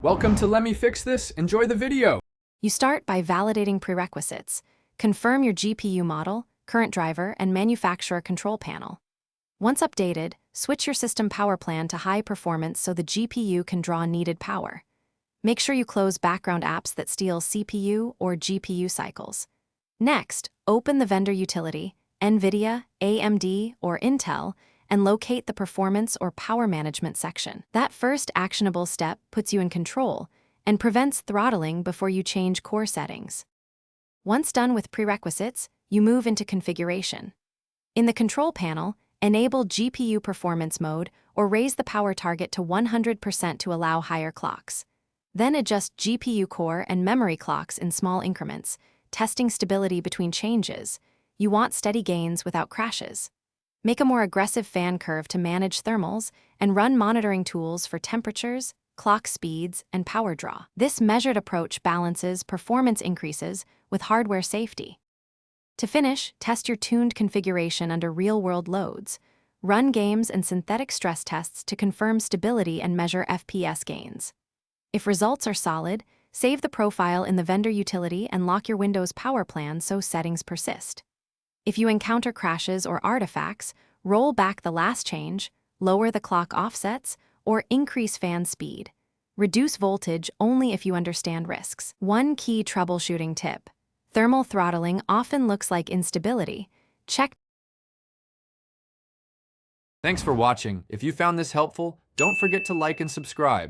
Welcome to Let Me Fix This. Enjoy the video. You start by validating prerequisites. Confirm your GPU model, current driver, and manufacturer control panel. Once updated, switch your system power plan to high performance so the GPU can draw needed power. Make sure you close background apps that steal CPU or GPU cycles. Next, open the vendor utility, NVIDIA, AMD, or Intel, and locate the Performance or Power Management section. That first actionable step puts you in control and prevents throttling before you change core settings. Once done with prerequisites, you move into configuration. In the control panel, enable GPU performance mode or raise the power target to 100% to allow higher clocks. Then adjust GPU core and memory clocks in small increments, testing stability between changes. You want steady gains without crashes. Make a more aggressive fan curve to manage thermals and run monitoring tools for temperatures, clock speeds, and power draw. This measured approach balances performance increases with hardware safety. To finish, test your tuned configuration under real-world loads. Run games and synthetic stress tests to confirm stability and measure FPS gains. If results are solid, save the profile in the vendor utility and lock your Windows power plan so settings persist. If you encounter crashes or artifacts, roll back the last change, lower the clock offsets, or increase fan speed. Reduce voltage only if you understand risks. One key troubleshooting tip: thermal throttling often looks like instability. Check. Thanks for watching. If you found this helpful, don't forget to like and subscribe.